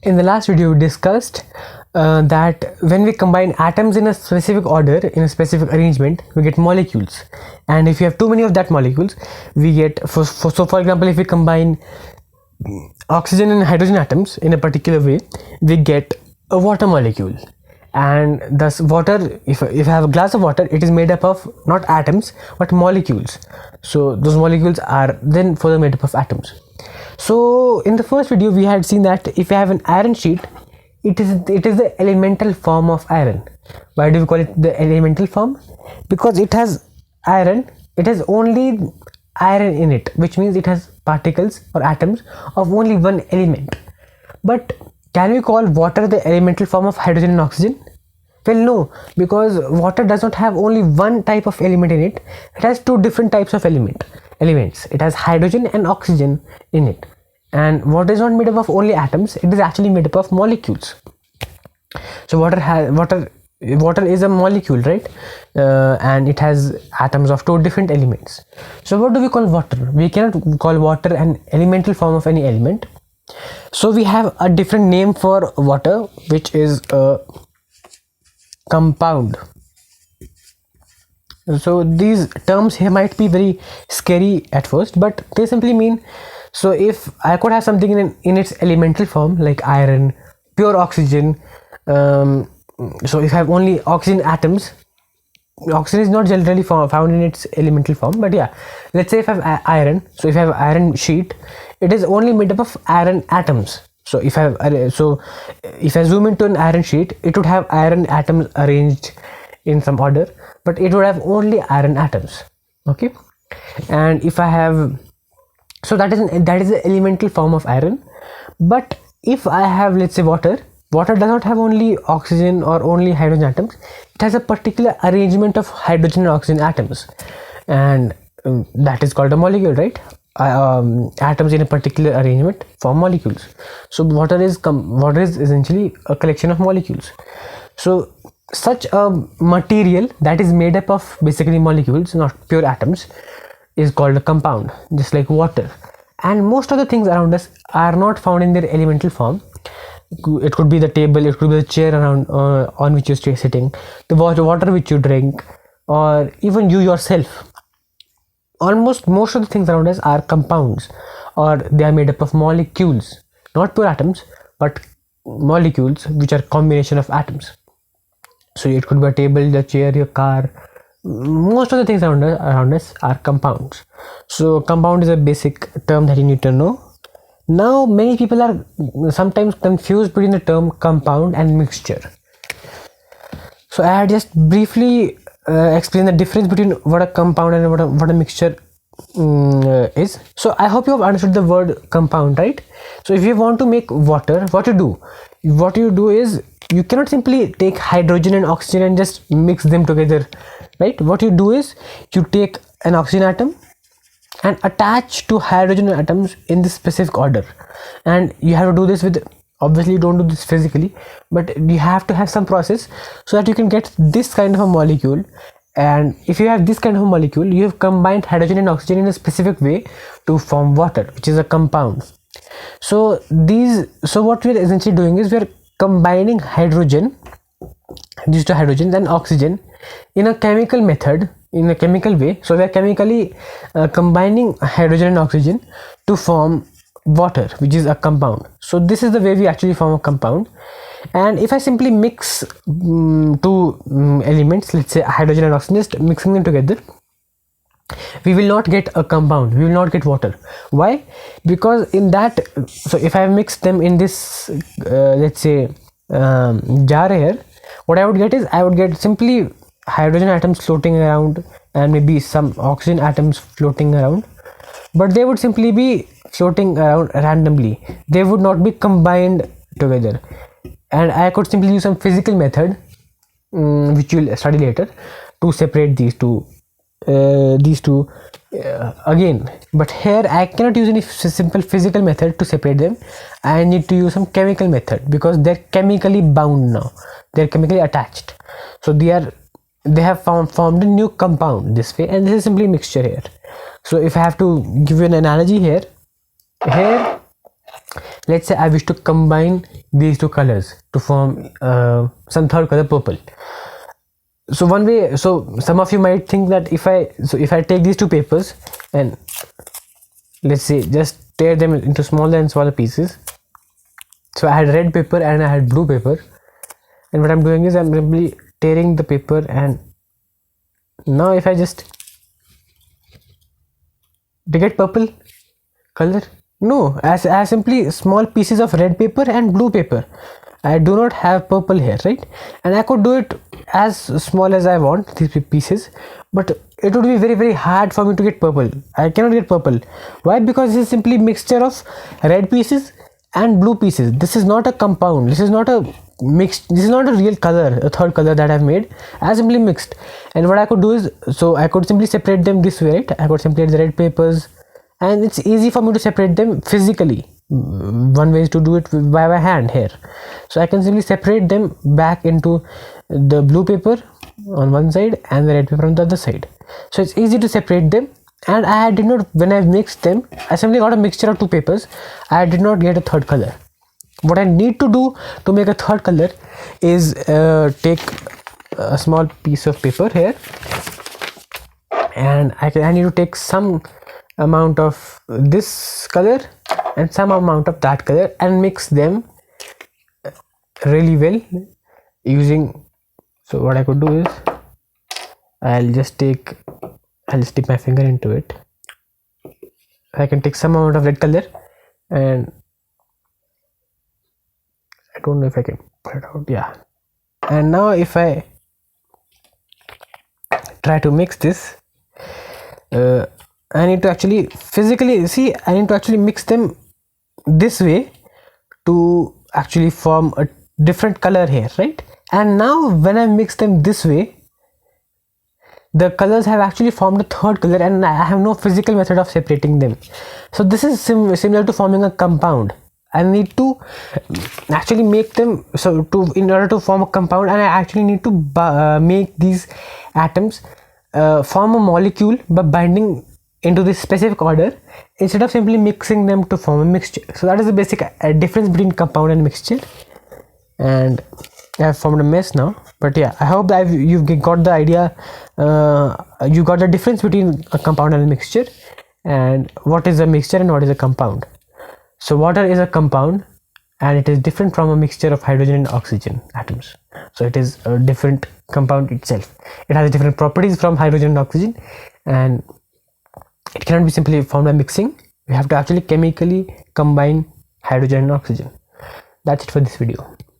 In the last video, we discussed that when we combine atoms in a specific order, in a specific arrangement, we get molecules. And if you have too many of that molecules, we get, for example, if we combine oxygen and hydrogen atoms in a particular way, we get a water molecule. And thus water, if I have a glass of water, it is made up of not atoms but molecules. So those molecules are then further made up of atoms. So in the first video we had seen that if you have an iron sheet, it is the elemental form of iron. Why do we call it the elemental form? Because it has iron, it has only iron in it, which means it has particles or atoms of only one element. But can we call water the elemental form of hydrogen and oxygen? Well, no, because water does not have only one type of element in it. It has two different types of elements. It has hydrogen and oxygen in it. And water is not made up of only atoms, it is actually made up of molecules. So water is a molecule, right? And it has atoms of two different elements. So what do we call water? We cannot call water an elemental form of any element. So we have a different name for water, which is a compound. So these terms here might be very scary at first, but they simply mean, so if I could have something in its elemental form like iron, pure oxygen, so if I have only oxygen atoms, oxygen is not generally found in its elemental form, but yeah, let's say if I have iron, so if I have iron sheet, it is only made up of iron atoms. So if I zoom into an iron sheet, it would have iron atoms arranged in some order, but it would have only iron atoms. Okay, and if I have, so that is the elemental form of iron. But if I have, let's say, water does not have only oxygen or only hydrogen atoms. It has a particular arrangement of hydrogen and oxygen atoms, and that is called a molecule, right? Atoms in a particular arrangement form molecules. So water is essentially a collection of molecules. So such a material that is made up of basically molecules, not pure atoms, is called a compound, just like water. And most of the things around us are not found in their elemental form. It could be the table, it could be the chair around on which you're sitting, the water which you drink, or even you yourself. Almost most of the things around us are compounds, or they are made up of molecules, not pure atoms, but molecules which are combination of atoms. So it could be a table, the chair, your car. Most of the things around us are compounds. So compound is a basic term that you need to know. Now many people are sometimes confused between the term compound and mixture. So I had just briefly explain the difference between what a compound and what a mixture is. So I hope you have understood the word compound, right? So if you want to make water, what you do is you cannot simply take hydrogen and oxygen and just mix them together, right? What you do is you take an oxygen atom and attach to hydrogen atoms in this specific order, and you have to do this with, obviously you don't do this physically, but you have to have some process so that you can get this kind of a molecule. And if you have this kind of a molecule, you have combined hydrogen and oxygen in a specific way to form water, which is a compound. So what we're essentially doing is we're combining these two hydrogens and oxygen in a chemical method, in a chemical way. So we are chemically combining hydrogen and oxygen to form water, which is a compound. So this is the way we actually form a compound. And if I simply mix two elements, let's say hydrogen and oxygen, just mixing them together, we will not get a compound, we will not get water. Why? Because in that, so if I mix them in this let's say jar here, what I would get is I would get simply hydrogen atoms floating around and maybe some oxygen atoms floating around, but they would simply be floating around randomly. They would not be combined together. And I could simply use some physical method, which you'll study later, to separate these two again. But here I cannot use any simple physical method to separate them. I need to use some chemical method, because they're chemically bound now, they're chemically attached. So they have formed a new compound this way, and this is simply mixture here. So if I have to give you an analogy here, let's say I wish to combine these two colors to form some third color, purple. So one way, so some of you might think that if I take these two papers and let's say just tear them into smaller and smaller pieces. So I had red paper and I had blue paper, and what I'm doing is I'm simply tearing the paper, and now if I just to get purple color, no, as simply small pieces of red paper and blue paper. I do not have purple here, right? And I could do it as small as I want, these pieces, but it would be very, very hard for me to get purple. I cannot get purple. Why? Because this is simply mixture of red pieces and blue pieces. This is not a compound. This is not a mixed. This is not a real color, a third color that I've made. I simply mixed. And what I could do is, so I could simply separate them this way, right? I could separate the red papers, and it's easy for me to separate them physically. One way is to do it by my hand here. So I can simply separate them back into the blue paper on one side and the red paper on the other side. So it's easy to separate them, and I did not, when I mixed them, I simply got a mixture of two papers. I did not get a third color. What I need to do to make a third color is take a small piece of paper here, and I need to take some amount of this color and some amount of that color and mix them really well using. So what I could do is I'll just dip my finger into it. I can take some amount of red color, and I don't know if I can put it out. Yeah. And now if I try to mix this, I need to actually physically see, I need to actually mix them this way to actually form a different color here, right? And now when I mix them this way, the colors have actually formed a third color, and I have no physical method of separating them. So this is similar to forming a compound. I need to actually make them, so in order to form a compound, and I actually need to make these atoms form a molecule by binding into this specific order instead of simply mixing them to form a mixture. So that is the basic difference between compound and mixture. And I have formed a mess now, but yeah, I hope that you've got the idea. You got the difference between a compound and a mixture, and what is a mixture and what is a compound. So water is a compound, and it is different from a mixture of hydrogen and oxygen atoms. So it is a different compound itself. It has different properties from hydrogen and oxygen, and it cannot be simply formed by mixing. We have to actually chemically combine hydrogen and oxygen. That's it for this video.